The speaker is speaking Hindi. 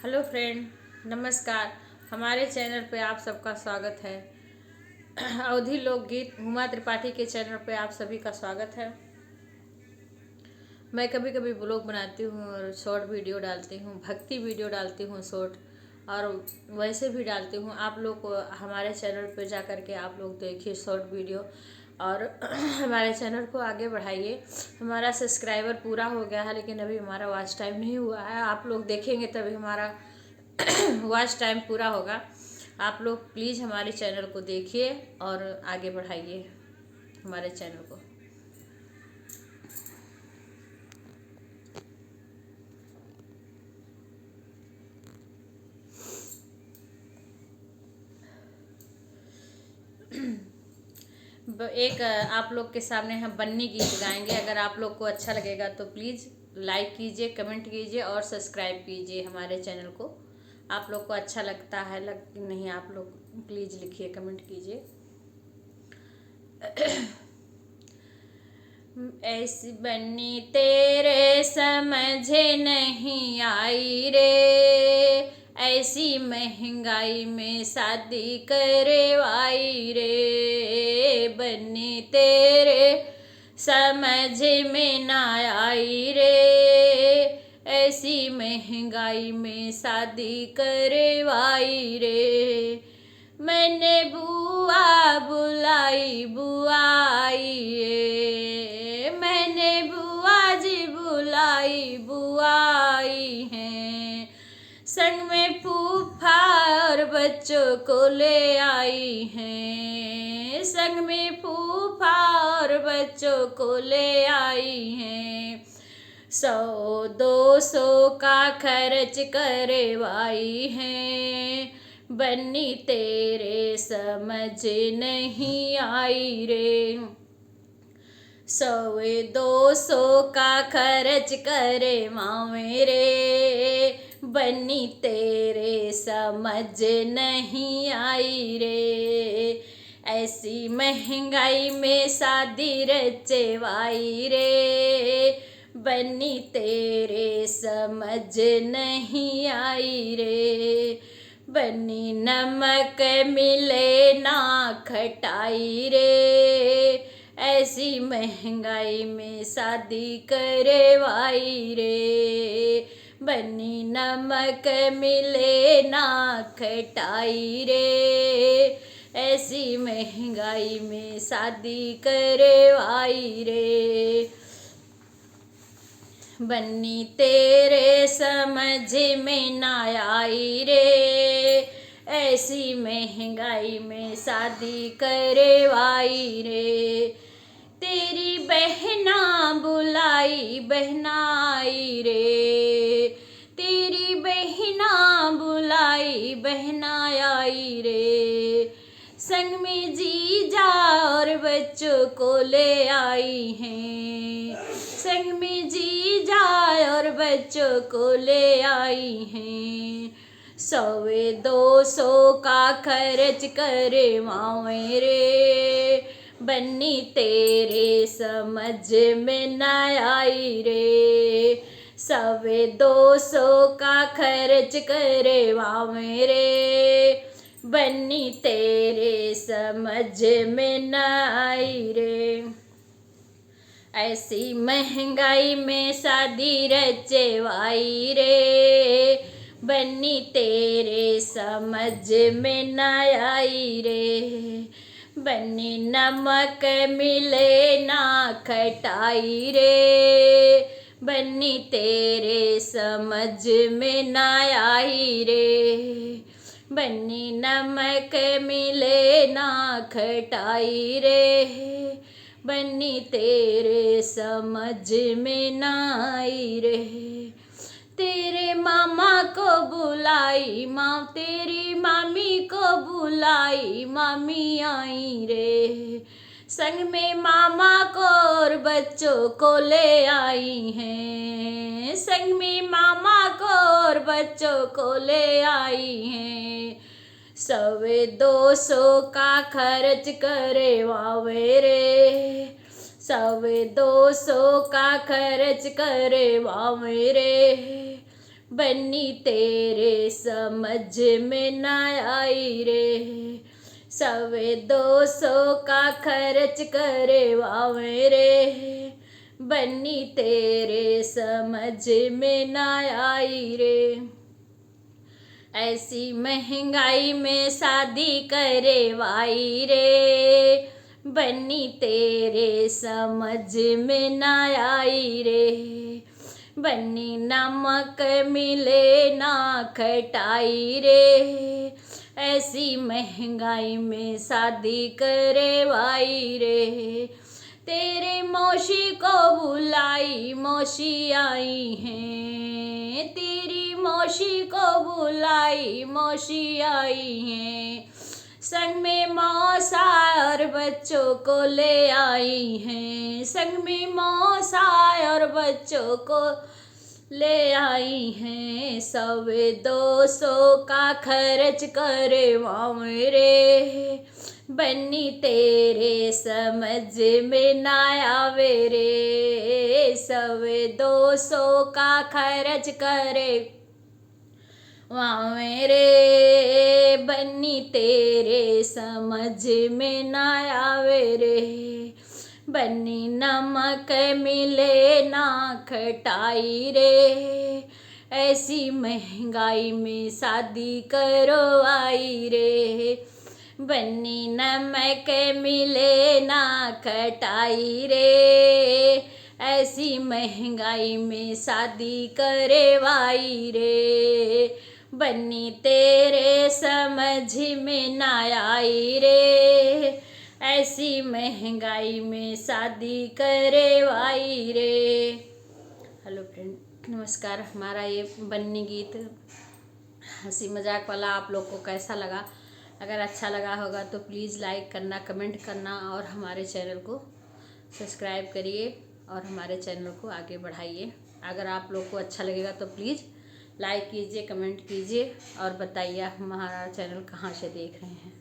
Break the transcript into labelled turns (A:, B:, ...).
A: हेलो फ्रेंड, नमस्कार। हमारे चैनल पे आप सबका स्वागत है। अवधी लोकगीत हुमा त्रिपाठी के चैनल पे आप सभी का स्वागत है। मैं कभी कभी ब्लॉग बनाती हूँ और शॉर्ट वीडियो डालती हूँ, भक्ति वीडियो डालती हूँ शॉर्ट, और वैसे भी डालती हूँ। आप लोग को हमारे चैनल पे जा कर के आप लोग देखिए शॉर्ट वीडियो और हमारे चैनल को आगे बढ़ाइए। हमारा सब्सक्राइबर पूरा हो गया है, लेकिन अभी हमारा वॉच टाइम नहीं हुआ है। आप लोग देखेंगे तभी हमारा वॉच टाइम पूरा होगा। आप लोग प्लीज़ हमारे चैनल को देखिए और आगे बढ़ाइए हमारे चैनल को। एक आप लोग के सामने हम बन्नी गीत गाएंगे। अगर आप लोग को अच्छा लगेगा तो प्लीज़ लाइक कीजिए, कमेंट कीजिए और सब्सक्राइब कीजिए हमारे चैनल को। आप लोग को अच्छा लगता है नहीं, आप लोग प्लीज़ लिखिए, कमेंट कीजिए। ऐसी बन्नी तेरे समझ नहीं आई रे, ऐसी महंगाई में शादी करवाई रे। बन्नी तेरे समझ में ना आई रे, ऐसी महंगाई में शादी करवाई रे। मैंने बुआ बुलाई बुआई, मैंने बुआ जी बुलाई बुआई हैं। संग में फूफा और बच्चों को ले आई हैं, संग में फूफा और बच्चों को ले आई हैं। 100-200 का खर्च करवाई हैं। बन्नी तेरे समझ नहीं आई रे, 100-200 का खर्च करे मावे रे। बन्नी तेरे समझ नहीं आई रे, ऐसी महंगाई में शादी रचवाई रे। बन्नी तेरे समझ नहीं आई रे, बन्नी नमक मिले ना खटाई रे। ऐसी महंगाई में शादी करवाई रे, बन्नी नमक मिले ना खटाई रे। ऐसी महंगाई में शादी करवाई रे। बन्नी तेरे समझ में ना आई रे, ऐसी महंगाई में शादी करवाई रे। तेरी बहना बुलाई बहनाई रे, तेरी बहना बुलाई बहनाई रे। संग में जीजा और बच्चों को ले आई हैं, संग में जीजा और बच्चों को ले आई हैं। 100-200 का खर्च करवावे रे, बन्नी तेरे समझ में न आई रे। 100-200 का खर्च करवावे रे, बन्नी तेरे समझ में न आई रे। ऐसी महंगाई में शादी रचवाई रे, बन्नी तेरे समझ में न आई रे। बन्नी नमक मिले ना खटाई रे, बन्नी तेरे समझ में न आई रे। बन्नी नमक मिले ना खटाई रे, बन्नी तेरे समझ में ना आई रे। तेरे मामा को बुलाई माँ, तेरी मामी को बुलाई मामी आई रे। संग में मामा को और बच्चों को ले आई हैं, संग में मामा को और बच्चों को ले आई हैं। 100-200 का खर्च करवावे रे, 100-200 का खर्च करवावे रे। बन्नी तेरे समझ में न आई रे, सवे 200 का खर्च करे वावे रे, बन्नी तेरे समझ में न आई रे। ऐसी महंगाई में शादी करे वाई रे, बन्नी तेरे समझ में न आई रे, बन्नी नमक मिले ना खटाई रे, ऐसी महंगाई में शादी करे वाई रे। तेरे मौसी को बुलाई मौसी आई हैं, तेरी मौसी को बुलाई मौसी आई हैं, संग में मौसा और बच्चों को ले आई हैं, संग में मौसा और बच्चों को ले आई हैं, 100-200 का खर्च करे वावे रे, बन्नी तेरे समझ में ना आवे रे, 100-200 का खर्च करे वावे रे, बन्नी तेरे समझ में ना आवे रे, बन्नी नमक मिले ना खटाई रे, ऐसी महंगाई में शादी करो आई रे, बन्नी नमक मिले ना खटाई रे, ऐसी महंगाई में शादी करे वाई रे, बन्नी तेरे समझ में ना आई रे, ऐसी महंगाई में शादी करे वाई रे। हेलो फ्रेंड, नमस्कार। हमारा ये बन्नी गीत हंसी मजाक वाला आप लोग को कैसा लगा? अगर अच्छा लगा होगा तो प्लीज़ लाइक करना, कमेंट करना और हमारे चैनल को सब्सक्राइब करिए और हमारे चैनल को आगे बढ़ाइए। अगर आप लोग को अच्छा लगेगा तो प्लीज़ लाइक कीजिए, कमेंट कीजिए और बताइए हमारा चैनल कहाँ से देख रहे हैं।